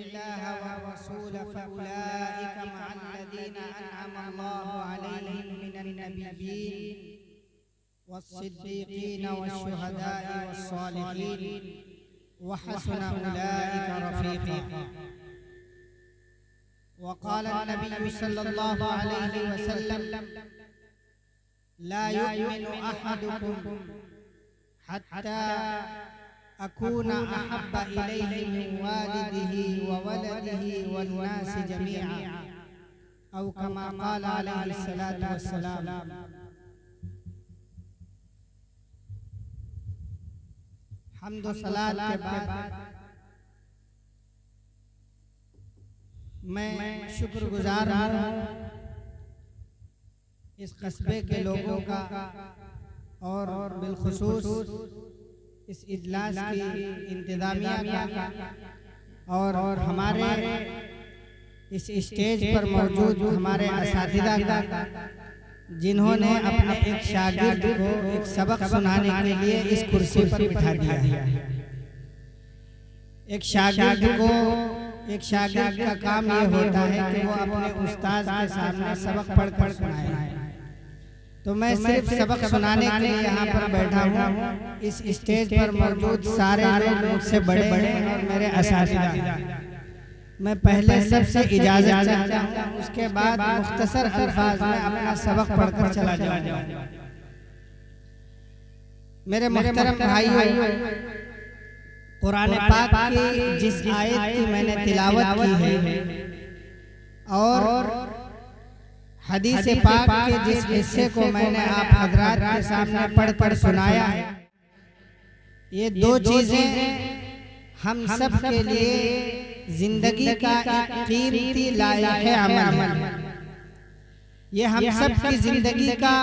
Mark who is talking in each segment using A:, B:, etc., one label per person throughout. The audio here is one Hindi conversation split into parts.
A: इल्लाह व रसूल फउलाइका मअल्लज़ीना अनअमा अल्लाहु अलैहिम मिनन नबिय्यीन वस्सिद्दीक़ीन वश्शुहदाኢ वस्सालिहीन व हसुन उलाइका रफ़ीक़ा। वक़ाल नबी सल्लल्लाहु अलैहि वसल्लम ला युमिनु अहदुकुम हत्ता अकूना अहब्बा इलैहि मिन वालिदिही व वलदिही वन्नासि जमीअ औ कमा क़ाल अलैहि सलातु वस्सलाम। हम्द व सलात के बाद मैं शुक्रगुजार हूँ इस कस्बे के लोगों का और बिलखुसूस इस इजलास की इंतजामिया का और हमारे इस स्टेज पर मौजूद हमारे असातिज़ा का, जिन्होंने अपने एक शागिर्द को एक सबक सुनाने के लिए इस कुर्सी पर बिठा दिया है। एक शागिर्द का काम ये होता है कि वो अपने उस्ताद के सामने सबक पढ़कर सुनाए। तो मैं सिर्फ सबक सुनाने के लिए यहाँ पर बैठा हूँ। इस स्टेज पर मौजूद सारे लोग मुझसे बड़े बड़े और मेरे असातिज़ा। मैं पहले सबसे इजाज़त चाहता हूँ, उसके बाद मुख्तसर अल्फाज में अपना सबक पढ़कर चला जाऊँगा। मेरे मोहतरम भाइयों, कुरान पाक की जिस आयत की मैंने तिलावत की है और हदीस पाक के जिस हिस्से को मैंने आप हजरात के सामने पढ़ सुनाया है, ये दो चीजें हम सब के लिए जिंदगी का एक कीमती लायक अमल है। ये हम सब की जिंदगी का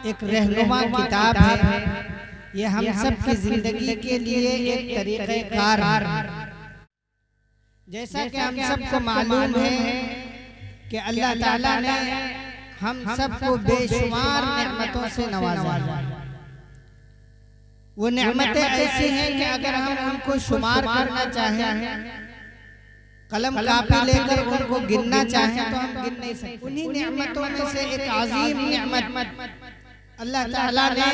A: एक रहनुमा किताब है। ये हम सब की जिंदगी के लिए एक तरीक़ेकार है। जैसा कि हम सबको मालूम है कि अल्लाह ताला ने हम सबको बेशुमार नेमतों से नवाजा है। वो नेमतें ऐसी हैं कि अगर हम उनको शुमार करना चाहें, कलम कापी लेकर उनको गिनना चाहें तो हम गिन नहीं सकते। उन्हीं नेमतों में से एक अजीम नेमत अल्लाह ताला ने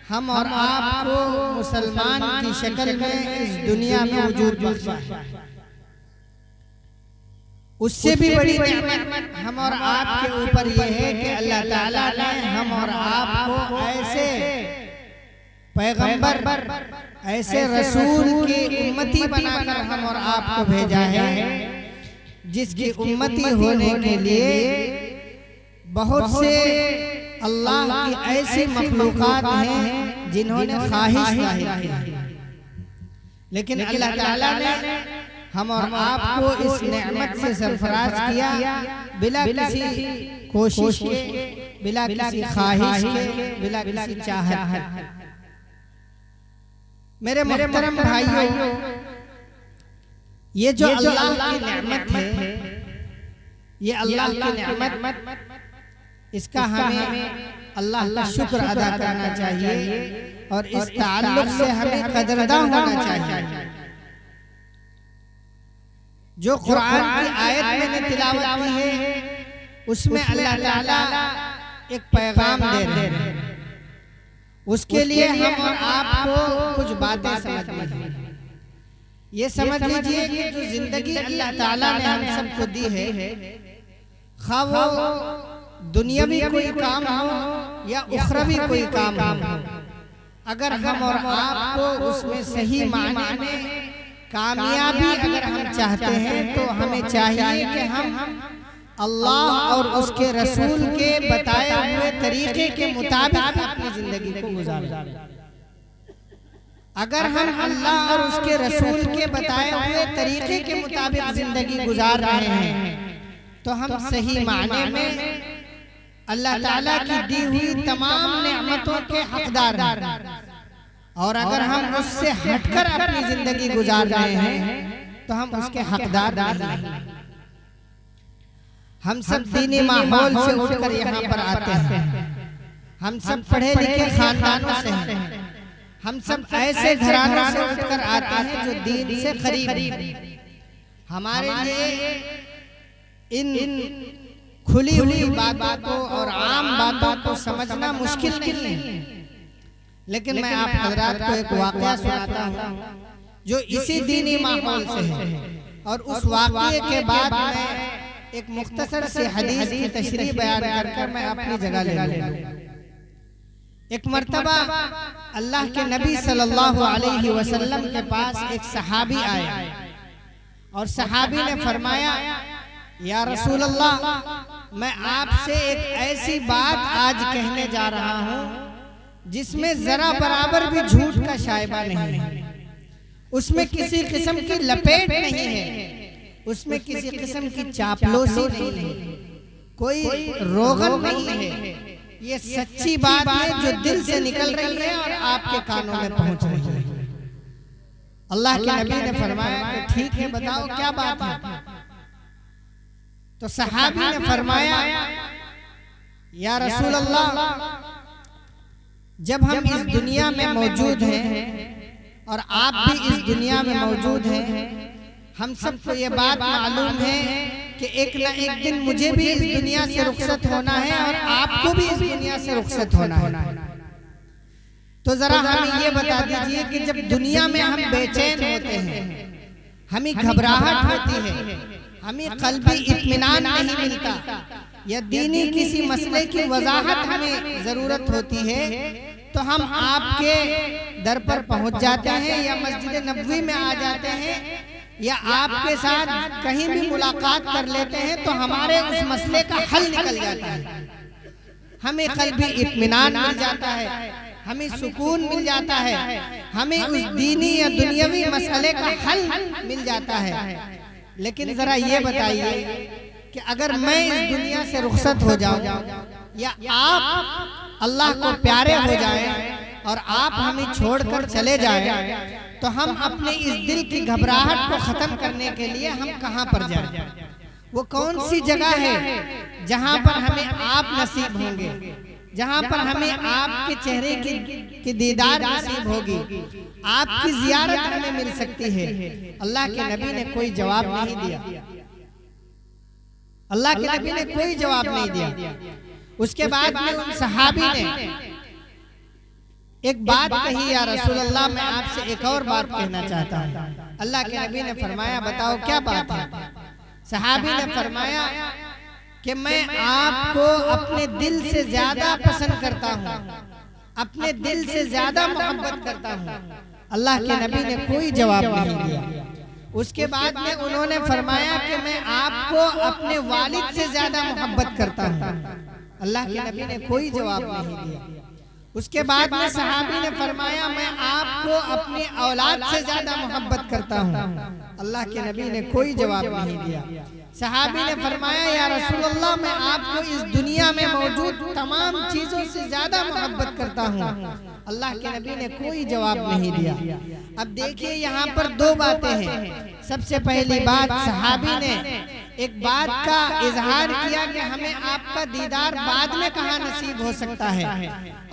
A: हम और आपको मुसलमान की शक्ल में इस दुनिया में वजूद बख्शा है। उससे भी बड़ी नेमत हम और आपके ऊपर यह है कि अल्लाह ताला ने हम और आपको ऐसे पैगंबर, ऐसे रसूल की उम्मती बनाकर हम और आपको भेजा है, जिसकी उम्मती होने के लिए बहुत से अल्लाह की ऐसी मखलूकात हैं जिन्होंने ख्वाहिश जाहिर की, लेकिन अल्लाह ताला ने हम और आपको इस नेमत से सरफराज किया बिला किसी कोशिश के, बिला किसी ख्वाहिश के, बिला किसी चाहत के। मेरे मोहतरम भाइयों, ये जो अल्लाह की नेमत है, ये अल्लाह की नेमत, इसका हमें अल्लाह का शुक्र अदा करना चाहिए और इस ताल्लुक से हमें कदरदान होना चाहिए। जो कुरान की आयत मैंने तिलावत की है, उसमें अल्लाह ताला एक पैगाम दे रहे हैं। उसके लिए हम और आपको कुछ बातें समझनी है। ये समझ लीजिए कि जो जिंदगी अल्लाह ताला ने हम सबको दी है, खा वो दुनियावी कोई काम हो या उखरवी कोई काम हो, अगर हम और आपको उसमें सही मायने में कामयाबी अगर हम चाहते हैं तो हमें चाहिए कि हम अल्लाह और उसके रसूल के बताए हुए तरीके के मुताबिक अपनी जिंदगी को गुजारें। अगर हम अल्लाह और उसके रसूल के बताए हुए तरीके के मुताबिक जिंदगी गुजार रहे हैं तो हम सही मायने में अल्लाह ताला की दी हुई तमाम नेमतों के हकदार हैं। और अगर हम उससे हटकर अपनी जिंदगी गुजार रहे हैं तो हम उसके हकदार नहीं हैं। हम सब दीनी माहौल से उठकर यहाँ पर आते हैं, हम सब पढ़े लिखे खानदानों से हैं, हम सब ऐसे घरानों से उठकर आते हैं जो दीन से करीब हैं। हमारे लिए इन खुली हुई बातों को और आम बातों को समझना मुश्किल नहीं है, लेकिन मैं आप हजरात को एक वाकया सुनाता हूँ जो इसी दीनी माहौल से है, और उस वाकये के बाद मैं एक मुख्तसर से हदीस की तशरीह बयान कर मैं अपनी जगह ले लूँगा। एक मर्तबा अल्लाह के नबी सल्लल्लाहु अलैहि वसल्लम के पास एक सहाबी आया और सहाबी ने फरमाया, या रसूल अल्लाह, मैं आपसे एक ऐसी बात आज कहने जा रहा हूँ जिसमें जरा बराबर भी झूठ का शायबा नहीं है, उसमें किसी किस्म की लपेट नहीं है, उसमें किसी किस्म की चापलूसी नहीं है, कोई रोगन नहीं है, ये सच्ची बात है जो दिल से निकल रही है और आपके कानों में पहुंच रही है। अल्लाह के नबी ने फरमाया कि ठीक है, बताओ क्या बात है। तो सहाबी ने फरमाया, या रसूल अल्लाह, जब हम इस दुनिया में मौजूद हैं और आप भी इस दुनिया में मौजूद हैं, हम सबको ये बात मालूम है कि एक न एक दिन मुझे भी इस दुनिया से रुखसत होना है और आपको भी इस दुनिया से रुखसत होना है। तो जरा हमें ये बता दीजिए कि जब दुनिया में हम बेचैन होते हैं, हमें घबराहट होती है, हमें कल्बी इत्मीनान नहीं मिलता, या दीनी किसी मसले की वजाहत हमें जरूरत होती है, तो हम आपके दर पर पहुंच जाते हैं या मस्जिद नबवी में आ जाते हैं या आपके साथ कहीं भी मुलाकात कर लेते हैं, तो हमारे उस मसले का हल निकल जाता है, हमें कल्बी इत्मीनान मिल जाता है, हमें सुकून मिल जाता है, हमें उस दीनी या दुनियावी मसले का हल मिल जाता है। लेकिन जरा ये बताइए कि अगर मैं इस दुनिया से रुखसत हो जाऊं या आप अल्लाह को प्यारे हो जाएं और आप हमें छोड़कर चले जाएं, तो हम अपने इस दिल की घबराहट को खत्म करने के लिए हम कहां पर जाएं? वो कौन सी जगह है जहां पर हमें आप नसीब होंगे, जहां पर हमें आपके चेहरे की दीदार नसीब होगी, आपकी जियारत हमें मिल सकती है? अल्लाह के नबी ने कोई जवाब नहीं दिया, अल्लाह के नबी ने कोई जवाब नहीं दिया। उसके बाद में उन सहाबी ने एक बात कही, या रसूल अल्लाह, मैं आपसे एक और बात कहना चाहता हूँ। अल्लाह के नबी ने फरमाया, बताओ क्या बात है। सहाबी ने फरमाया कि मैं आपको अपने दिल से ज्यादा पसंद करता हूँ, अपने दिल से ज्यादा मोहब्बत करता हूँ। अल्लाह के नबी ने कोई जवाब नहीं दिया। उसके बाद में उन्होंने फरमाया कि मैं आपको अपने वालिद से ज्यादा मोहब्बत करता हूँ। अल्लाह के नबी ने कोई जवाब नहीं दिया। उसके बाद में सहाबी ने फरमाया, मैं आपको अपनी औलाद से ज्यादा मोहब्बत करता हूँ। अल्लाह के नबी ने कोई जवाब नहीं दिया। सहाबी ने फरमाया, या रसूल अल्लाह, मैं आपको इस दुनिया में मौजूद तमाम चीजों से ज्यादा मोहब्बत करता हूँ। अल्लाह के नबी ने कोई जवाब नहीं दिया। अब देखिए, यहाँ पर दो बातें हैं। सबसे पहली बात, सहाबी ने एक बात का इजहार किया कि हमें आपका दीदार बाद में कहाँ नसीब हो सकता है,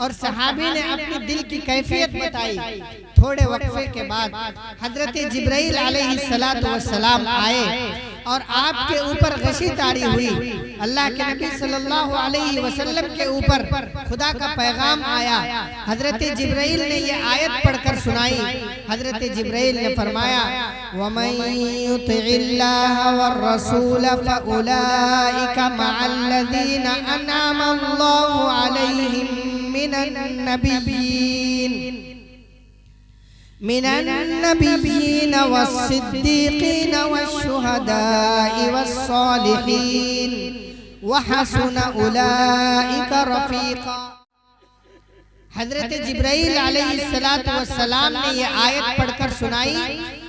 A: और सहाबी ने अपनी दिल की कैफियत बताई। थोड़े वक्फे के बाद हजरत जिब्राइल अलैहिस्सलातु वस्सलाम आए और आपके ऊपर गशी तारी हुई। अल्लाह के नबी सल्लल्लाहु अलैहि वसल्लम के ऊपर खुदा का पैगाम आया। हजरत जिब्राइल ने ये आयत पढ़कर सुनाई। हजरत जिब्राइल ने फरमाया, वमन युतिइल्लाह वर रसूल फउलाइका मअल्लज़ीना अनअमा अल्लाहु अलैहिम मिनन्नबिय्यीन वस्सिद्दीक़ीन वश्शुहदाኢ वस्सालिहीन वहसुन उलाइका रफ़ीक़ा। हजरत जिब्राइल अलैहिस्सलातु वस्सलाम ने ये आयत पढ़कर सुनाई।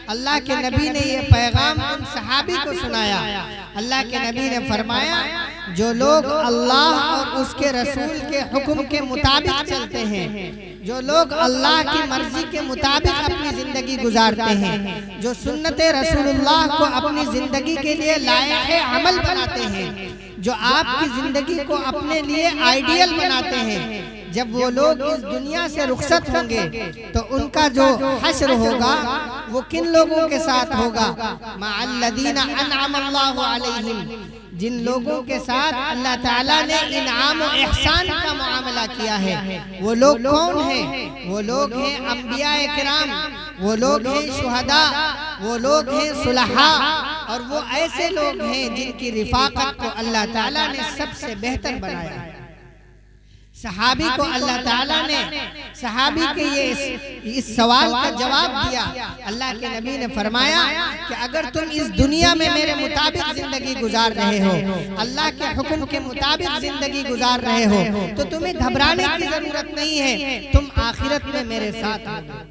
A: अल्लाह के नबी ने ये पैगाम उन सहाबी को सुनाया। अल्लाह के नबी ने फरमाया, जो लोग अल्लाह और उसके रसूल के हुक्म के मुताबिक चलते हैं, जो लोग अल्लाह की मर्जी के मुताबिक अपनी जिंदगी गुजारते हैं, जो सुन्नत रसूलुल्लाह को अपनी जिंदगी के लिए लायक अमल बनाते हैं, जो आपकी जिंदगी को अपने लिए आइडियल बनाते हैं, जब वो लोग इस दुनिया से रुखसत होंगे तो उनका जो हश्र होगा वो किन लोगों के साथ होगा? मअल्लज़ीना अनअमल्लाहु अलैहिम, जिन लोगों के साथ अल्लाह ताला ने इनाम और एहसान का मामला किया है। वो लोग कौन हैं? वो लोग हैं अंबिया किराम, वो लोग हैं शुहदा, वो लोग हैं सुलहा, और वो ऐसे लोग हैं जिनकी रिफाकत को अल्लाह ताला ने सबसे बेहतर बनाया। सहाबी को अल्लाह ताला ने सहाबी के ये इस सवाल का जवाब दिया। अल्लाह के नबी ने फरमाया कि अगर तुम इस दुनिया में मेरे मुताबिक जिंदगी गुजार रहे हो, अल्लाह के हुक्म के मुताबिक जिंदगी गुजार रहे हो, तो तुम्हें घबराने की जरूरत नहीं है, तुम आखिरत में मेरे साथ हो।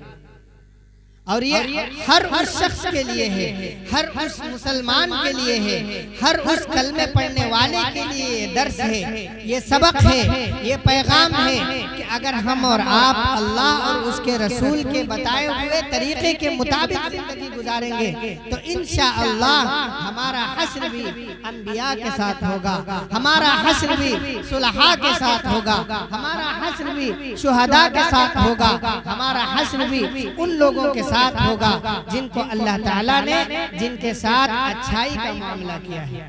A: और ये हर उस शख्स के लिए है, हर उस मुसलमान के लिए है, हर उस कलमे पढ़ने वाले के लिए ये दर्स है, ये सबक है, ये पैगाम है कि अगर हम और आप अल्लाह और उसके रसूल के बताए हुए तरीके के मुताबिक जिंदगी गुजारेंगे तो इंशाअल्लाह हमारा हश्र भी अंबिया के साथ होगा, हमारा हश्र भी सुलहा के साथ होगा, हमारा हश्र भी शुहदा के साथ होगा, हमारा हश्र भी उन लोगों के साथ होगा जिनको अल्लाह ताला ने जिनके साथ अच्छाई का मामला किया है।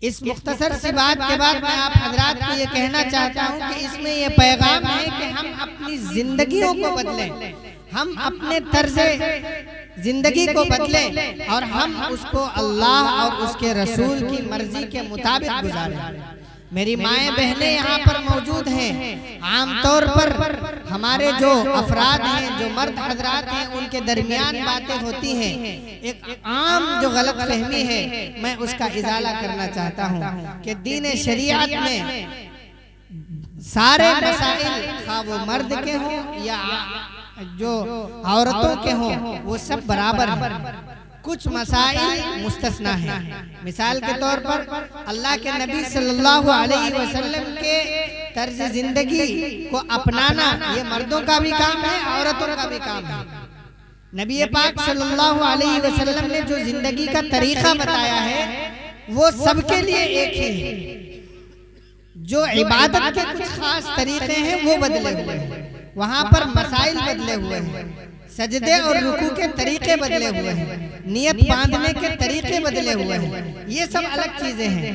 A: इस मुख्तसर सी बात के बाद मैं आप हजरात को ये कहना चाहता हूँ कि इसमें ये पैगाम है कि हम अपनी जिंदगियों को बदलें, हम अपने तर्ज़े जिंदगी को बदलें और हम उसको अल्लाह और उसके रसूल की मर्जी के मुताबिक गुजारें। मेरी माएँ बहनें यहाँ पर मौजूद हैं। आमतौर पर हमारे जो अफराद हैं, जो मर्द हजरात हैं, उनके दरमियान बातें होती हैं। एक आम जो गलत फहमी है मैं उसका इजाला करना चाहता हूँ कि दीन शरीयत में सारे मसाइल खा वो मर्द के हों या जो औरतों के हों वो सब बराबर हैं। कुछ मसाइल मुस्तस्ना है। मिसाल के तौर पर अल्लाह के नबी सल्लल्लाहु अलैहि वसल्लम के तर्ज जिंदगी को अपनाना ये मर्दों का भी काम है, औरतों का भी काम है। नबी पाक सल्लल्लाहु अलैहि वसल्लम ने जो जिंदगी का तरीका बताया है वो सबके लिए एक ही है। जो इबादत के कुछ खास तरीके हैं वो बदले हुए हैं, वहाँ पर मसाइल बदले हुए हैं, सजदे और रुकू के तरीके बदले हुए हैं, नियत बांधने के तरीके बदले हुए हैं, ये सब अलग चीजें हैं।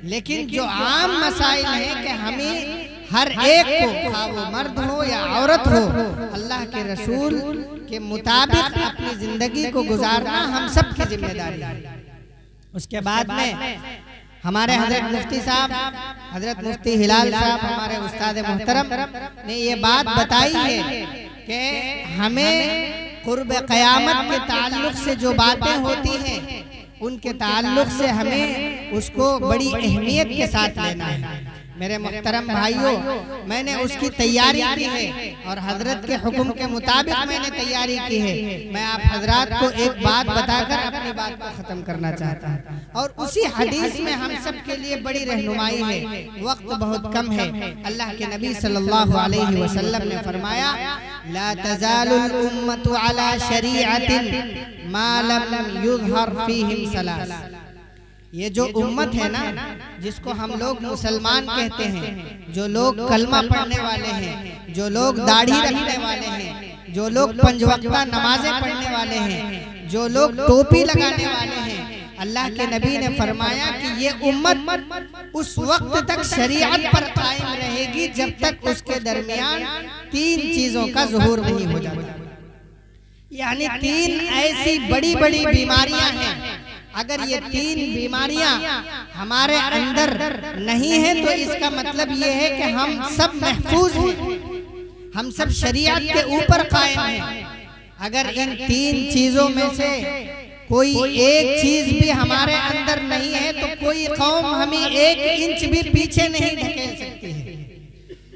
A: लेकिन जो आम मसाइल हैं कि हमें हर एक को, खा वो मर्द हो या औरत हो, अल्लाह के रसूल के मुताबिक अपनी जिंदगी को गुजारना हम सब की जिम्मेदारी है। उसके बाद में हमारे हजरत मुफ्ती साहब, हजरत मुफ्ती हिलाल साहब, हमारे उस्ताद मोहतरम ने ये बात बताई है कि हमें कुर्ब क़यामत के ताल्लुक से जो बातें होती हैं उनके ताल्लुक से हमें उसको बड़ी अहमियत के साथ लेना है। मेरे मोहतरम भाइयों, मैंने उसकी तैयारी की है और हजरत के हुक्म के मुताबिक मैंने तैयारी की है। मैं आप हजरात को एक बात बताकर अपनी बात को खत्म करना चाहता हूँ और उसी हदीस में हम सब के लिए बड़ी रहनुमाई है। वक्त बहुत कम है। अल्लाह के नबी सल्लल्लाहु अलैहि वसल्लम ने फरमाया, ला तज़ालुल उम्मतु अला शरीअतिन मा लम युज़हर फीहिम सलास। ये जो उम्मत है ना, जिसको हम लोग मुसलमान कहते हैं, जो लोग कलमा पढ़ने वाले हैं, जो लोग दाढ़ी रखने वाले हैं, जो लोग पंजवक्ता नमाजें पढ़ने वाले हैं, जो लोग टोपी लगाने वाले हैं, अल्लाह के नबी ने फरमाया कि ये उम्मत उस वक्त तक शरीयत पर कायम रहेगी जब तक उसके दरमियान तीन चीजों का ज़ुहूर नहीं हो जाता। यानी तीन ऐसी बड़ी बड़ी बीमारियां हैं, अगर ये तीन बीमारियां हमारे अंदर नहीं है तो इसका मतलब ये है कि हम सब महफूज हैं, हम सब शरीयत के ऊपर कायम हैं। अगर इन तीन चीजों में से कोई एक चीज भी हमारे अंदर नहीं है तो कोई कौम हमें 1 इंच भी पीछे नहीं ढकेल सकती है।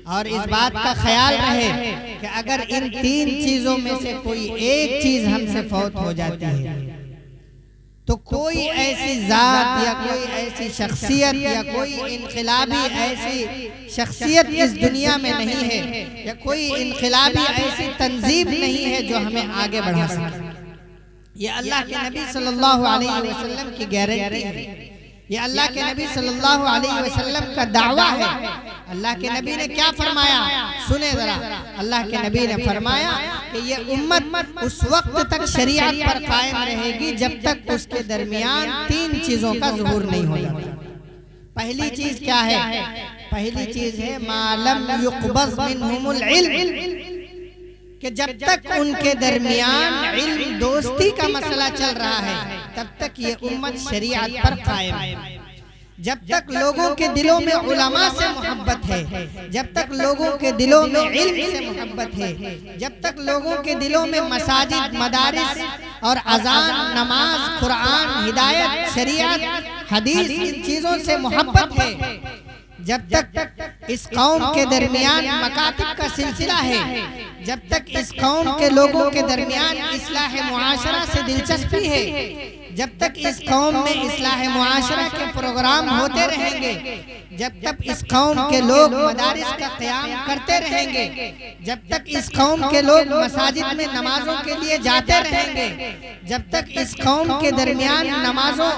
A: और इस बात का ख्याल रहे कि अगर इन तीन चीजों में से कोई एक चीज हमसे फौत हो जाती है तो कोई ऐसी जात या कोई ऐसी शख्सियत या कोई इनकलाबी ऐसी शख्सियत इस दुनिया में नहीं है या कोई इनकलाबी ऐसी तंजीम नहीं है जो हमें आगे बढ़ा सके। ये अल्लाह के नबी सल्लल्लाहु अलैहि वसल्लम की गारंटी है, ये अल्लाह के नबी सल्लल्लाहु अलैहि वसल्लम का दावा है अल्लाह के नबी ने क्या फरमाया, सुने जरा। अल्लाह के नबी ने फरमाया कि ये उम्मत उस वक्त तक शरीयत पर कायम रहेगी जब तक उसके दरमियान 3 चीजों का ज़ुहूर नहीं हो जाता। पहली चीज क्या है? पहली चीज है मालम युक़बज़ मिनहुमुल इल्म, कि जब तक उनके दरमियान इल्म दोस्ती का मसला चल रहा है तब तक ये उम्मत शरीयत पर कायम है। जब तक लोगों के दिलों में उलमा से मोहब्बत है, जब तक लोगों के दिलों में इल्म से मोहब्बत है, जब तक लोगों के दिलों में मसाजिद, मदारिस और अजान, नमाज, कुरान, हिदायत, शरीयत, हदीस, इन चीजों से मोहब्बत है, जब तक इस कौम के दरमियान मकातिब का सिलसिला है, जब तक इस कौम के लोगों के दरमियान इस्लाह मुआशरा से दिलचस्पी है, जब तक इस कौम में इस्लाह मुआशरा के प्रोग्राम होते रहेंगे, जब तक इस कौम के लोग मदारिस का क़याम करते रहेंगे, जब तक इस कौम के लोग मसाजिद में नमाजों के लिए जाते रहेंगे, जब तक इस कौम के दरमियान नमाजों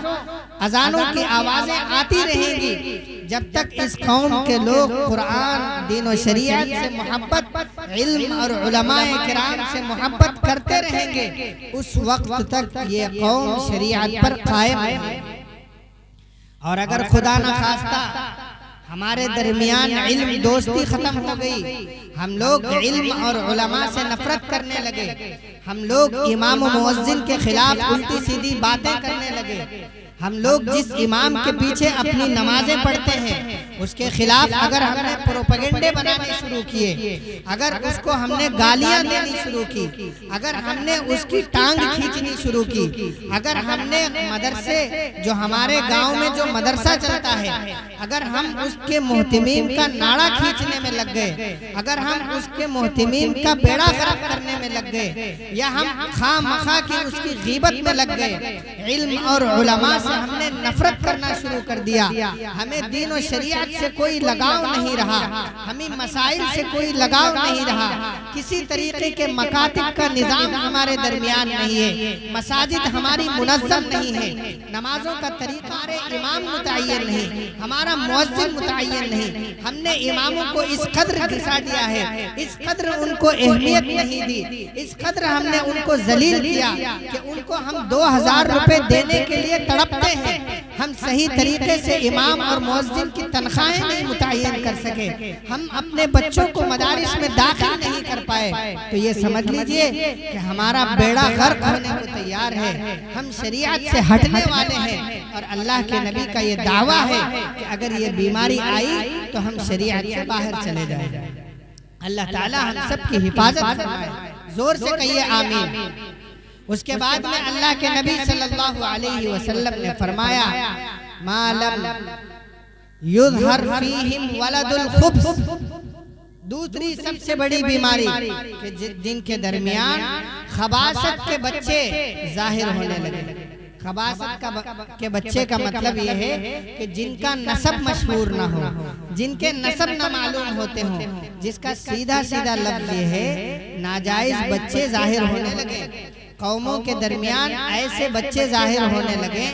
A: अजानों की आवाजें आती रहेंगी, जब तक इस कौम के लोग कुरान, दीन और शरीयत से मोहब्बत, इल्म और उलमाए किराम से मोहब्बत करते रहेंगे, उस वक्त तक ये कौम शरीयत पर कायम है। और अगर खुदा न खास्ता हमारे दरमियान इल्म दोस्ती खत्म हो गई, हम लोग इल्म और उलमा से नफरत करने लगे, हम लोग इमाम और मुअज्जिन के खिलाफ उल्टी सीधी बातें करने लगे, हम लोग जिस इमाम के पीछे अपनी नमाजें पढ़ते हैं उसके खिलाफ अगर हमने प्रोपेगेंडे बनाने शुरू किए, अगर उसको हमने गालियां देनी शुरू की, अगर हमने उसकी टांग खींचनी शुरू की, अगर हमने मदरसे, जो हमारे गांव में जो मदरसा चलता है, अगर हम उसके मोहतमीम का नाड़ा खींचने में लग गए, अगर हम उसके मोहतमीम का बेड़ा गर्क करने में लग गए, या हम खामखा की उसकी गीबत में लग गए, इल्म और उलमा से हमने नफरत करना शुरू कर दिया, हमें दीन और शरीयत से कोई लगाव नहीं रहा, हमें मसाइल से कोई लगाव नहीं रहा, किसी तरीके के मकातिब का निजाम हमारे दरमियान नहीं है, मसाजिद हमारी मुनज़्ज़म नहीं है, नमाजों का तरीका इमाम मुतय्यन नहीं, हमारा मुअज्जिन मुतय्यन नहीं, हमने इमामों को इस कद्र घिसा दिया है, इस कद्र उनको अहमियत नहीं दी, इस कद्र हमने उनको जलील किया कि उनको हम 2000 रुपए देने के लिए तड़पते हैं, हम सही तरीके से इमाम और मुअज्जिन की तनख्वाहें नहीं मुतय्यन कर सके, हम अपने बच्चों को मदारिस में दाखिल नहीं कर पाए, तो ये समझ लीजिए कि हमारा बेड़ा गर्क होने को तैयार है, हम शरीयत से हटने वाले हैं। और अल्लाह के नबी का ये दावा है कि अगर ये बीमारी आई तो हम शरीयत से बाहर चले जाएं। अल्लाह ताला हम सब की हिफाजत फरमाए, जोर से कहिए आमीन। उसके बाद में अल्लाह के नबी सल्लल्लाहु अलैहि वसल्लम ने फरमाया, मालम युज़हर फीहिम वलदुल खुब्स, दूसरी सबसे बड़ी बीमारी कि जिनके दरमियान खबासत के बच्चे जाहिर होने लगे। खबासत के बच्चे का मतलब ये है कि जिनका नसब मशहूर ना हो, जिनके नसब ना मालूम होते हों, जिसका सीधा सीधा लफ्ज़ ये है नाजायज बच्चे जाहिर होने लगे। कौमों के दरमियान ऐसे बच्चे जाहिर होने लगे,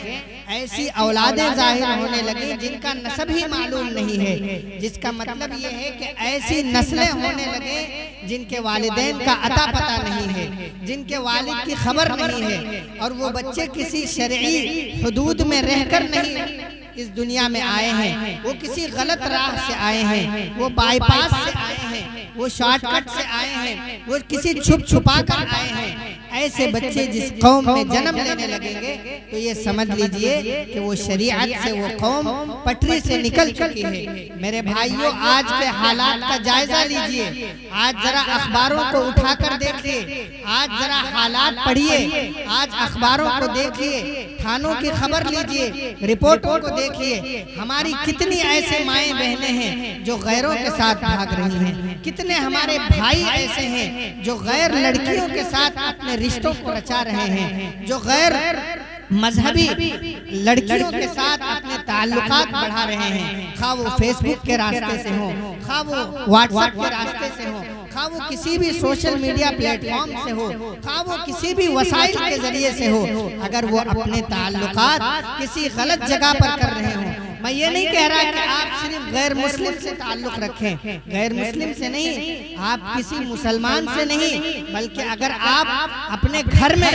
A: ऐसी औलादें जाहिर होने लगी जिनका नसब ही मालूम नहीं है, जिसका मतलब ये है कि ऐसी नस्लें होने लगे जिनके वालिदैन का अता पता नहीं है, जिनके वालिद की खबर नहीं है, और वो बच्चे किसी शरई हुदूद में रहकर नहीं इस दुनिया में आए हैं, वो किसी गलत राह से आए हैं, वो बाईपास से आए हैं, वो शॉर्टकट से आए हैं, वो किसी छुप छुपा कर आए हैं। ऐसे बच्चे जिस कौम में जन्म लेने लगेंगे तो ये समझ लीजिए कि वो शरीयत से वो कौम पटरी से निकल चुकी है। मेरे भाइयों, आज के हालात का जायजा लीजिए, आज जरा अखबारों को उठाकर देखिए, आज जरा हालात पढ़िए, आज अखबारों को देखिए, थानों की खबर लीजिए, रिपोर्टों को देखिए, हमारी कितनी ऐसे माएँ बहनें हैं जो गैरों के साथ भाग रही हैं, कितने हमारे भाई ऐसे हैं जो गैर लड़कियों के साथ अपने रिश्तों को रचा रहे हैं, जो गैर मजहबी लड़कियों के साथ अपने ताल्लुकात बढ़ा रहे हैं, खा वो फेसबुक के रास्ते से हो, खा वो व्हाट्सएप के रास्ते से हो, खा वो किसी भी सोशल मीडिया प्लेटफॉर्म से हो, खा वो किसी भी वसाइल के जरिए से हो। अगर वो अपने ताल्लुकात किसी गलत जगह पर कर रहे हो, मैं ये नहीं कह रहा कि आप सिर्फ गैर मुस्लिम से ताल्लुक रखें, गैर मुस्लिम से नहीं, आप किसी मुसलमान से नहीं, बल्कि अगर आप अपने घर में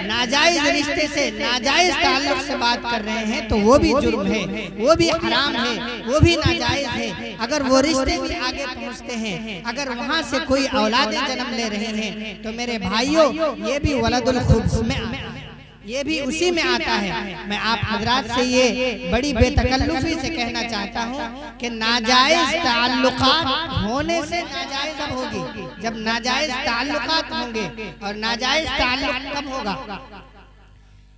A: नाजायज रिश्ते से, नाजायज ताल्लुक से बात कर रहे हैं तो वो भी जुर्म है, वो भी हराम है, वो भी नाजायज है। अगर वो रिश्ते भी आगे पहुंचते हैं, अगर वहाँ से कोई औलादें जन्म ले रही हैं, तो मेरे भाइयों ये भी वलदुल खुब्स में, ये भी उसी में आता है। मैं आप हजरात से ये बड़ी बेतकल्लुफी से कहना चाहता हूँ कि नाजायज ताल्लुकात होने से नाजायज अब होगी, जब नाजायज ताल्लुकात होंगे। और नाजायज ताल्लुक कब होगा?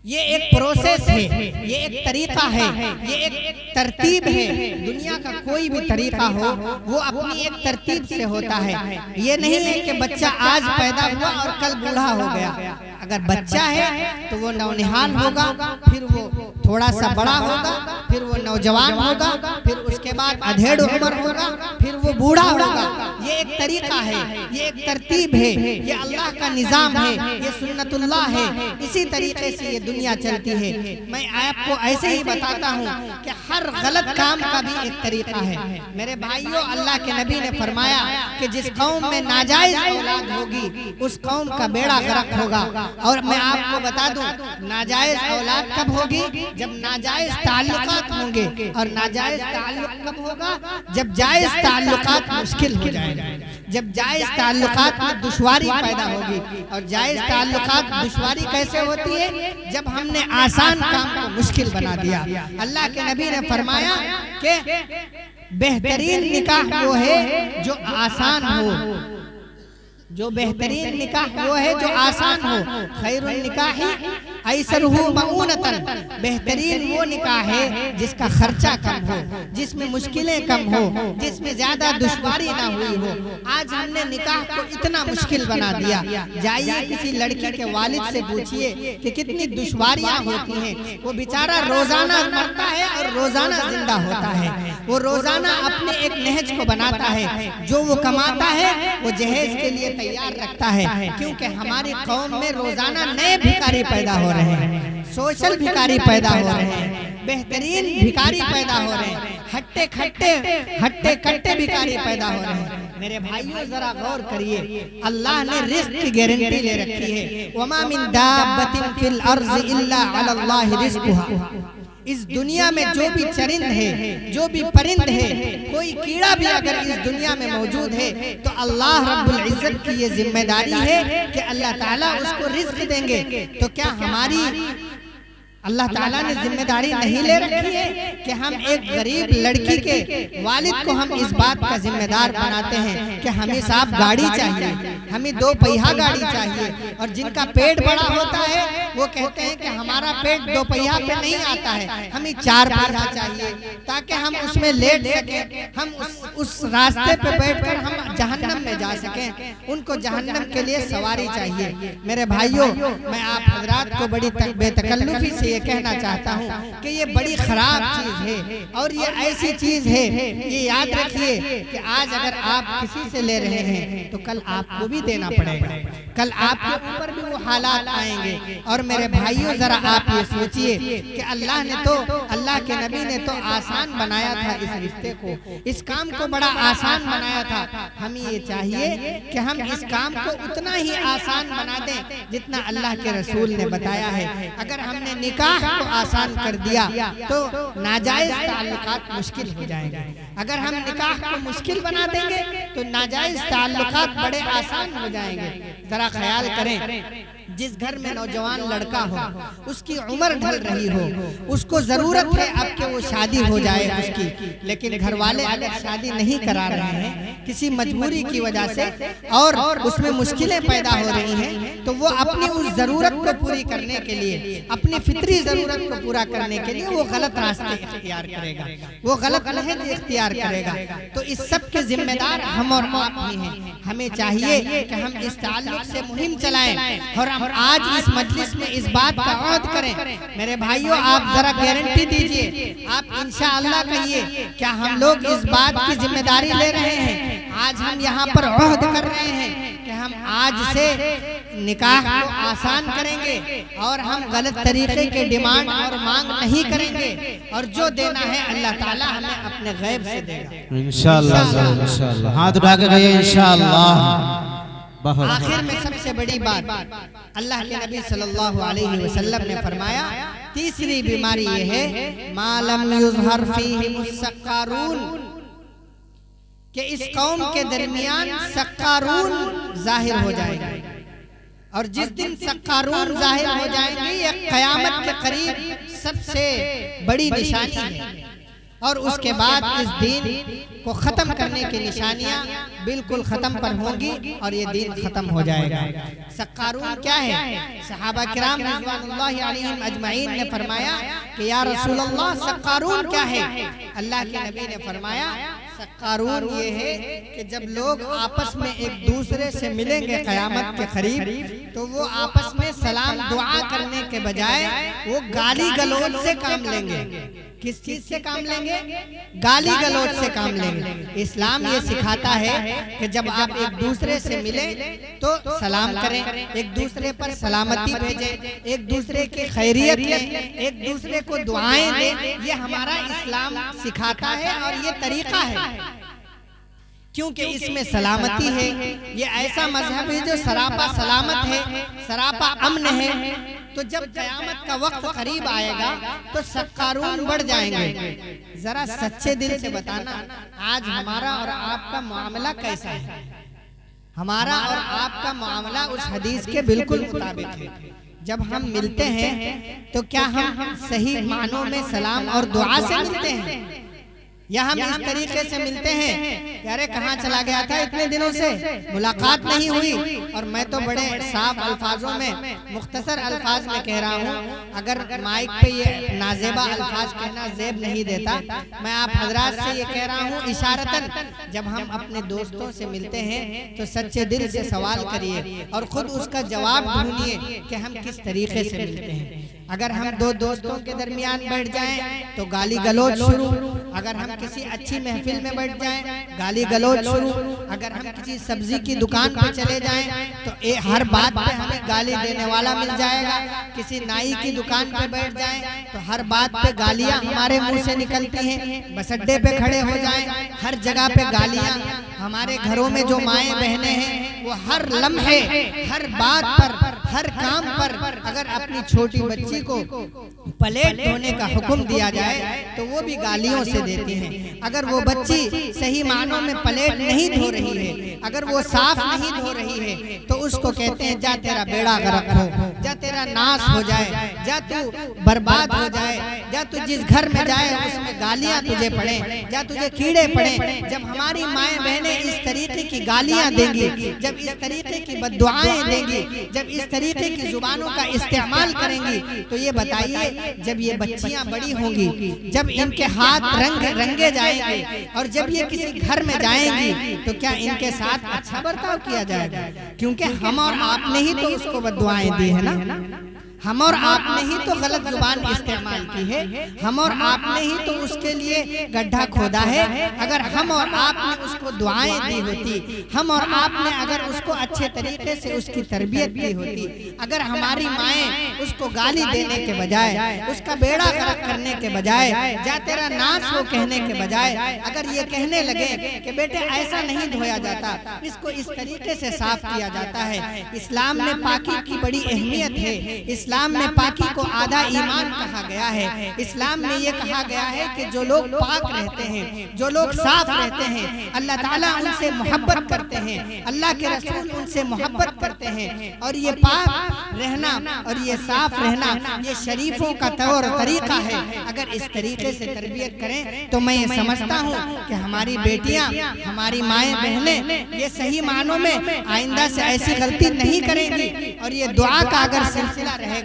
A: ये एक प्रोसेस है, ये एक तरीका है, ये एक तरतीब है। दुनिया का कोई भी तरीका हो वो अपनी एक तरतीब से होता है। ये नहीं है कि बच्चा आज पैदा हुआ और कल बूढ़ा हो गया। अगर बच्चा है तो वो नौनिहाल होगा, फिर वो थोड़ा सा बड़ा होगा, फिर वो नौजवान होगा, फिर उसके बाद अधेड़ उम्र होगा, फिर वो बूढ़ा होगा। ये एक तरीका है, ये एक तरतीब है, ये अल्लाह का निजाम है, ये सुन्नतुल्लाह है। इसी तरीके से ये दुनिया चलती है। मैं आपको ऐसे ही बताता हूँ कि हर गलत काम का भी एक तरीका है। मेरे भाइयों, अल्लाह के नबी ने फरमाया कि जिस कौम में नाजायज औलाद होगी उस कौम का बेड़ा गर्क होगा। और मैं आपको बता दूं, नाजायज औलाद कब होगी? जब नाजायज ताल्लुकात होंगे। और नाजायज ताल्लुक कब होगा? जब जायज ताल्लुकात मुश्किल हो जाएंगे, जब जायज ताल्लुकात में दुश्वारी पैदा होगी। और जायज ताल्लुकात दुश्वारी कैसे होती है? जब हमने आसान काम को मुश्किल बना दिया। अल्लाह के नबी ने फरमाया कि बेहतरीन निकाह वो है जो आसान हो, जो बेहतरीन निकाह वो है जो आसान हो। खैरुन निकाही ऐसरुहु मऊनतन, बेहतरीन वो निकाह है जिसका खर्चा कम हो, जिसमें मुश्किलें कम हो, जिसमें ज्यादा दुश्वारी ना हुई हो। आज हमने निकाह को इतना मुश्किल बना दिया। जाइए किसी लड़की के वालिद से पूछिए कि कितनी दुश्वारियां होती हैं। वो बेचारा रोजाना मरता है और रोजाना जिंदा होता है। वो रोजाना अपने एक नहज को बनाता है, जो वो कमाता है वो जहेज के लिए तैयार रखता है। क्योंकि हमारी कौम में रोजाना नए भिखारी पैदा हो रहे हैं, सोशल भिखारी पैदा हो रहे हैं, बेहतरीन भिखारी पैदा हो रहे हैं, हट्टे कट्टे भिखारी पैदा हो रहे हैं। मेरे भाइयों जरा गौर करिए, अल्लाह ने रिज़्क़ की गारंटी ले रखी है। वमा मिन दाब्बतिन फिल अर्ज़ि इल्ला अलल्लाहि रिज़्क़ुहा। इस दुनिया में जो भी चरिंद है, जो भी परिंद है, कोई कीड़ा भी अगर इस दुनिया में मौजूद है तो अल्लाह रब्बुल इज्जत की ये जिम्मेदारी है कि अल्लाह ताला उसको रिज़्क़ देंगे। तो क्या हमारी अल्लाह ताला ने जिम्मेदारी नहीं ले रखी है कि हम एक गरीब लड़की के वालिद को हम इस बात का जिम्मेदार बनाते हैं कि हमें साहब गाड़ी चाहिए, हमें 2 पहिया गाड़ी चाहिए। और जिनका पेट बड़ा होता है वो कहते हैं कि हमारा पेट 2 पहिया पे नहीं आता है, हमें 4 पहिया चाहिए ताकि हम उसमें लेट सकें, हम उस रास्ते पे बैठकर हम जहन्नम में जा सकें। उनको जहन्नम के लिए सवारी चाहिए। मेरे भाइयों, मैं आप हजरात को बड़ी बेतकल्लुफी से ये कहना चाहता हूँ कि ये बड़ी खराब चीज है। और ये ऐसी चीज है, ये याद रखिए कि आज अगर आप किसी से ले रहे हैं तो कल आपको भी देना पड़ेगा, कल आपके ऊपर भी वो हालात आएंगे। और मेरे भाइयों, जरा आप ये सोचिए कि अल्लाह ने तो, अल्लाह के नबी ने तो आसान बनाया था इस रिश्ते को, इस काम को बड़ा आसान बनाया था। हमें ये चाहिए कि हम इस काम को उतना ही आसान बना दें जितना अल्लाह के रसूल ने बताया है। अगर हमने निकाह को आसान कर दिया तो नाजायज ताल्लुकात मुश्किल हो जाएंगे। अगर हम निकाह को मुश्किल बना देंगे तो नाजायज ताल्लुकात बड़े आसान हो जाएंगे। जरा ख्याल करें, जिस घर में नौजवान लड़का हो, उसकी उम्र ढल रही हो, उसको जरूरत है अब कि वो शादी हो जाए उसकी, लेकिन घर वाले अगर शादी नहीं करा रहे हैं किसी मजबूरी की वजह से और उसमें मुश्किलें पैदा हो रही हैं, तो वो अपनी उस जरूरत को पूरी करने के लिए, अपनी फितरी जरूरत को पूरा करने के लिए वो गलत रास्ते इख्तियार करेगा, वो गलत लहज इख्तियार करेगा। तो इस सब के जिम्मेदार हम और आप ही हैं। हमें चाहिए कि हम इस ताल्लुक से मुहिम चलाएं और हम आज इस मजलिस में इस बात का औद करें। मेरे भाइयों, आप जरा गारंटी दीजिए, आप इंशाअल्लाह कहिए, क्या हम लोग इस बात की जिम्मेदारी ले रहे हैं? आज हम यहाँ पर औहद कर रहे हैं कि हम आज से निकाह को आसान करेंगे और हम गलत तरीके के डिमांड और मांग नहीं करेंगे, और जो देना है अल्लाह ताला हमें अपने गैब से देगा
B: इंशाअल्लाह। इंशाअल्लाह हाथ उठा के कहिए इंशाअल्लाह।
A: आखिर में सबसे बड़ी बात, अल्लाह के नबी सल्लल्लाहु अलैहि वसल्लम ने फरमाया, तीसरी बीमारी ये है मालम युज़हर फीहि मुस्सक्कारून, कि इस कौम के दरमियान सक्कारून जाहिर हो जाएंगे, और जिस दिन सक्कारून जाहिर हो जाएंगे ये क़यामत के करीब सबसे बड़ी निशानी है, और उसके बाद इस दीन को खत्म करने की निशानियां बिल्कुल खत्म पर होंगी और ये दीन खत्म हो जाएगा। सक्कारून क्या है? सहाबा किराम रिज़वानुल्लाहि अलैहिम अजमईन ने फरमाया कि या रसूल अल्लाह सक्कारून क्या है? अल्लाह के नबी ने फरमाया सक्कारून ये है कि जब लोग आपस में एक दूसरे से मिलेंगे क़यामत के करीब, तो वो आपस में सलाम दुआ करने के बजाय वो गाली गलौज से काम लेंगे। किस चीज से काम लेंगे? गाली गलौज से काम लेंगे। इस्लाम ये सिखाता है कि जब आप एक दूसरे से मिले तो सलाम करें, एक दूसरे पर सलामती भेजें, एक दूसरे की खैरियत लें, एक दूसरे को दुआएं दें। ये हमारा इस्लाम सिखाता है और ये तरीका है, क्योंकि इसमें सलामती है। ये ऐसा मजहब है जो सरापा सलामत है, सरापा अमन है। तो जब क़यामत का वक्त करीब आएगा तो सक्कारून बढ़ जाएंगे। जरा सच्चे दिल से बताना, आज हमारा और आपका मामला कैसा है? हमारा और आपका मामला उस हदीस के बिल्कुल मुताबिक है। जब हम मिलते हैं तो क्या हम सही मानों में सलाम और दुआ से मिलते हैं, या हम इस तरीके से मिलते हैं, अरे कहाँ चला गया था, इतने दिनों से मुलाकात नहीं हुई? और मैं तो बड़े साफ अल्फाजों में, मुख्तसर अल्फाज में कह रहा हूँ, अगर माइक पे ये नाजेबा अल्फाज कहना जेब नहीं देता, मैं आप हजरात से ये कह रहा हूँ इशारतन, जब हम अपने दोस्तों से मिलते हैं तो सच्चे दिल से सवाल करिए और खुद उसका जवाब ढूंढिए कि हम किस तरीके से मिलते हैं। अगर हम दो दोस्तों के दरमियान बैठ जाएं तो गाली गलौज शुरू, अगर हम किसी अच्छी महफिल में बैठ जाएं गाली गलौज शुरू, अगर हम किसी सब्जी की दुकान पर चले जाएं तो हर बात पे हमें गाली देने वाला मिल जाएगा, किसी नाई की दुकान पे बैठ जाएं तो हर बात पे गालियां हमारे मुंह से निकलती हैं, बस अड्डे पे खड़े हो जाएं हर जगह पे गालियां। हमारे घरों में जो माएँ बहनें हैं वो हर लम्हे, हर बात पर, हर काम पर अगर अपनी छोटी बच्ची को प्लेट धोने का हुक्म दिया जाए तो वो भी गालियों से देती हैं। अगर वो बच्ची सही मानों में प्लेट नहीं धो रही है, अगर वो साफ नहीं धो रही है, तो उसको कहते हैं जा तेरा बेड़ा गर्क हो, जा तेरा नाश हो जाए, जा तू बर्बाद हो जाए, जा तू जिस घर में जाए उसमें गालियां तुझे पड़े, जा तुझे कीड़े पड़े। जब हमारी माएँ बहनें इस तरीके की गालियां देंगी, जब इस तरीके की बद्दुआएं देंगी, जब इस तरीके की जुबानों का इस्तेमाल करेंगी, तो ये बताइए जब ये बच्चियां बड़ी होंगी, जब इनके हाथ रंगे जाएंगे और जब ये किसी घर में जाएंगी तो क्या इनके साथ अच्छा बर्ताव किया जाएगा? क्योंकि हम और आपने ही तो उसको बद्दुआएं दी है ना, हम और आपने ही तो गलत जुबान इस्तेमाल की है, हम और आपने ही तो उसके लिए गड्ढा खोदा है। अगर हम और आपने उसको दुआएं दी होती, हम और आपने अगर उसको अच्छे तरीके से उसकी तरबियत की होती, अगर हमारी माएँ उसको गाली देने के बजाय, उसका बेड़ा गर्क करने के बजाय, जा तेरा नाश हो कहने के बजाय अगर ये कहने लगे कि बेटे ऐसा नहीं धोया जाता, इसको इस तरीके से साफ किया जाता है। इस्लाम में पाकी की बड़ी अहमियत है। इस्लाम में पाकी को आधा ईमान कहा गया है। इस्लाम में ये कहा गया है कि जो लोग पाक रहते हैं, जो लोग साफ रहते हैं, अल्लाह ताला उनसे मोहब्बत करते हैं, अल्लाह के रसूल उनसे मोहब्बत करते हैं। और ये पाक रहना और ये साफ रहना ये शरीफों का तौर तरीका है। अगर इस तरीके से तरबियत करें तो मैं ये समझता हूँ कि हमारी बेटियाँ, हमारी माएँ बहनें ये सही मानों में आइंदा से ऐसी गलती नहीं करेंगी। और ये दुआ का अगर सिलसिला रहेगा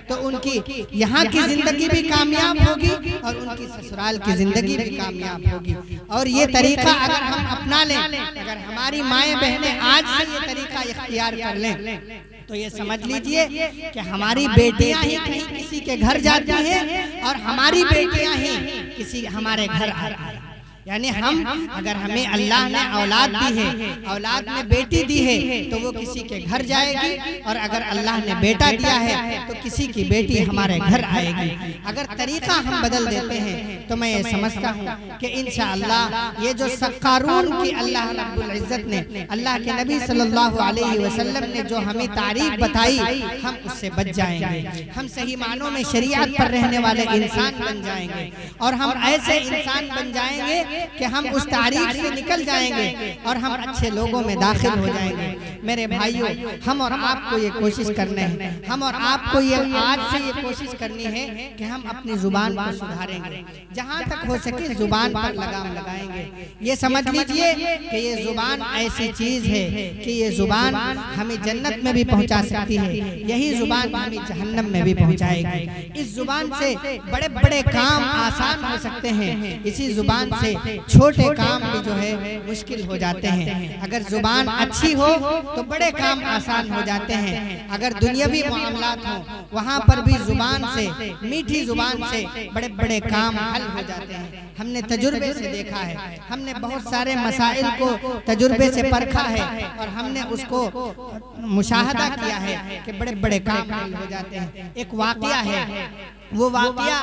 A: तो उनकी यहाँ की जिंदगी भी कामयाब होगी और उनकी ससुराल की जिंदगी भी कामयाब होगी। और ये तरीका अगर हम अपना लें, अगर हमारी माएँ बहनें आज से ये तरीका इख्तियार कर लें, तो ये समझ लीजिए कि हमारी बेटियां ही कहीं किसी के घर जाती हैं और हमारी बेटियां ही किसी हमारे घर आती हैं। यानी हम अगर हमें अल्लाह ने औलाद दी है, औलाद में बेटी दी है, तो वो किसी के घर जाएगी, और अगर अल्लाह ने बेटा दिया है तो किसी की बेटी हमारे घर आएगी। अगर तरीका हम बदल देते हैं तो मैं ये समझता हूँ कि इंशाअल्लाह ये जो सक्कारून की अल्लाह रब्बुल इज्जत ने, अल्लाह के नबी सल्लल्लाहु अलैहि वसल्लम ने जो हमें तारीफ बताई, हम उससे बच जाएंगे। हम सही मानों में शरीयत पर रहने वाले इंसान बन जाएंगे, और हम ऐसे इंसान बन जाएंगे कि हम उस तारीख से निकल जाएंगे और हम अच्छे लोगों में दाखिल हो जाएंगे। मेरे भाइयों, हम और आपको ये कोशिश करना है, हम और आपको ये आज से ये कोशिश करनी है कि हम अपनी जुबान को सुधारेंगे, जहाँ तक हो सके जुबान पर लगाम लगाएंगे। ये समझ लीजिए कि ये जुबान ऐसी चीज है कि ये जुबान हमें जन्नत में भी पहुँचा सकती है, यही जुबान हमें जहन्नम में भी पहुँचाएगी। इस जुबान से बड़े बड़े काम आसान हो सकते हैं, इसी जुबान से छोटे काम भी जो है मुश्किल हो जाते हैं। अगर जुबान अच्छी हो तो बड़े काम आसान हो जाते हैं। अगर दुनियावी मामलात हो वहाँ पर भी जुबान से, मीठी जुबान से बड़े बड़े काम हल हो जाते हैं। हमने तजुर्बे से देखा है, हमने बहुत सारे मसाइल को तजुर्बे से परखा है, और हमने उसको मुशाहदा किया है कि बड़े बड़े काम हल हो जाते हैं। एक वाक़या है, वो वाक़या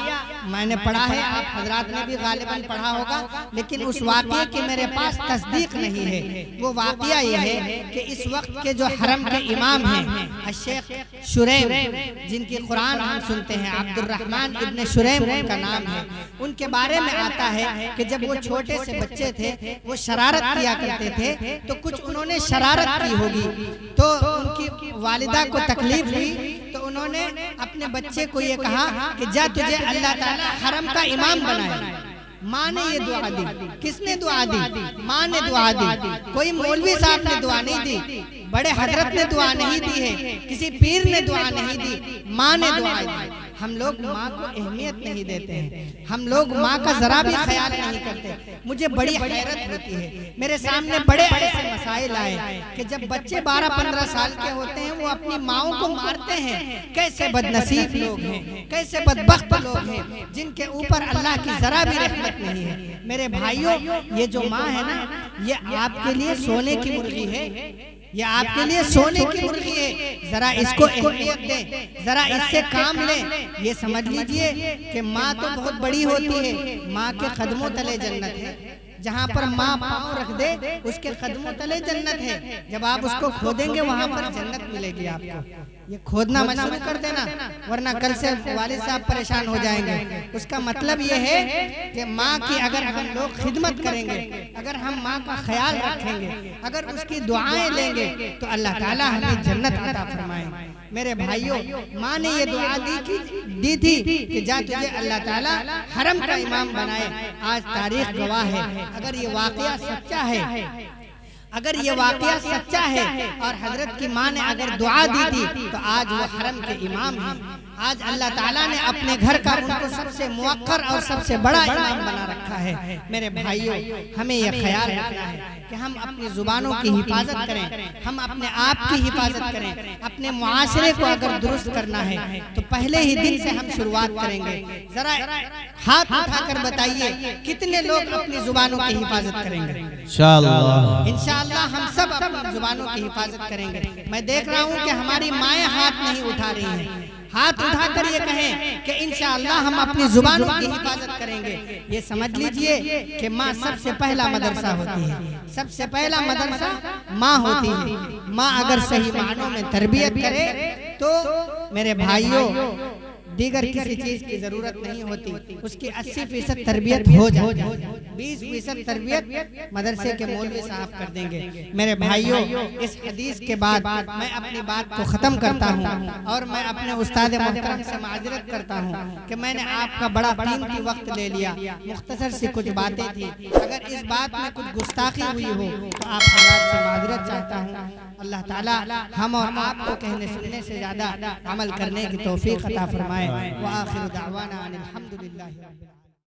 A: मैंने पढ़ा है, आप हजरात ने भी गालिबन पढ़ा होगा, लेकिन उस वाक़ये की मेरे पास तस्दीक नहीं है। वो वाक़या ये है कि इस वक्त के जो हरम के इमाम हैं शेख शुरैम, जिनकी कुरान हम सुनते हैं, अब्दुर्रहमान इब्न शुरैम उनका नाम है, उनके बारे में आता है कि जब वो छोटे से बच्चे थे वो शरारत किया करते थे, तो कुछ उन्होंने शरारत की होगी, तो उनकी वालिदा को तकलीफ हुई, तो उन्होंने अपने बच्चे को ये कहा कि जा तुझे अल्लाह ताला हरम का इमाम बनाए। माँ ने ये दुआ दी। किसने दुआ दी? माँ ने दुआ दी। कोई मौलवी साहब ने दुआ नहीं दी, बड़े हजरत ने दुआ नहीं दी है, किसी पीर ने दुआ नहीं दी, माँ ने दुआ दी। हम लोग माँ को अहमियत नहीं देते हैं, हम लोग माँ का जरा भी ख्याल नहीं करते। मुझे बड़ी हैरत होती है, मेरे सामने बड़े ऐसे मसाइल आए कि जब बच्चे 12-15 साल के होते हैं वो अपनी माओं को मारते हैं। कैसे बदनसीब लोग हैं, कैसे बदबख्त लोग हैं जिनके ऊपर अल्लाह की जरा भी रहमत नहीं है। मेरे भाइयों, ये जो माँ है ना, ये आपके लिए सोने की मुर्गी है, ये आपके लिए सोने की मुर्गी है। जरा इसको अहमियत दें, जरा इससे काम लें। ये समझ लीजिए कि माँ तो बहुत बड़ी होती है, माँ के कदमों तले जन्नत है। जहाँ पर माँ पाँव रख दे उसके कदमों तले जन्नत है। जब आप उसको खोदेंगे वहाँ पर जन्नत मिलेगी आपको। ये खोदना मत शुरू कर देना, वरना कल से वालिद साहब परेशान हो जाएंगे। उसका मतलब ये है कि माँ की अगर हम लोग खिदमत करेंगे, अगर हम माँ का ख्याल रखेंगे, अगर उसकी दुआएं लेंगे, तो अल्लाह ताला हमें जन्नत अता फरमाएंगे। मेरे भाइयों, माँ ने ये दुआ दी थी कि जा तुझे अल्लाह ताला हरम का इमाम बनाए। आज तारीख गवाह है, अगर ये वाक़या सच्चा है, अगर ये वाक़या सच्चा है और हजरत की माँ ने अगर दुआ दी थी, तो आज वो हरम के इमाम हैं। आज अल्लाह ताला ने अपने घर का उनको सबसे मुअक्कर और सबसे बड़ा इमाम बना रखा है। मेरे भाइयों, हमें यह ख्याल रखना है कि हम अपनी जुबानों की हिफाजत करें, हम अपने आप की हिफाजत करें। अपने मुआशरे को अगर दुरुस्त करना है तो पहले ही दिन से हम शुरुआत करेंगे। जरा हाथ उठाकर बताइए कितने लोग अपनी जुबानों की हिफाजत करेंगे? इंशाअल्लाह हम सब अपनी जुबानों की हिफाजत करेंगे। मैं देख रहा हूँ कि हमारी माएँ हाथ नहीं उठा रही हैं। हाथ उठाकर ये कहें कि इंशाअल्लाह हम अपनी जुबानों की हिफाजत करेंगे। ये समझ लीजिए कि माँ सबसे पहला मदरसा होती है, सबसे पहला मदरसा माँ होती है। माँ अगर सही मानों में तरबियत करे तो मेरे भाइयों दीगर किसी चीज की जरूरत नहीं होती। उसकी 80% तरबियत हो जाए, 20% तरबियत मदरसे के मौलवी साहब कर देंगे। मेरे भाइयों, इस हदीस के बाद मैं अपनी बात को ख़त्म करता हूँ और मैं अपने उस्ताद मोहतरम से माजरत करता हूँ कि मैंने आपका बड़ा कीमती वक्त ले लिया। मुख्तसर सी कुछ बातें थी, अगर इस बात में कुछ गुस्ताखी हुई हो तो आप हज़रात से माजरत चाहता हूँ। अल्लाह ताला हम और आपको कहने सुनने से ज़्यादा अमल करने की तौफीक अता फरमाए। व आखिर दावाना अनिल हम्दुलिल्लाहि रब्बिल आलमीन।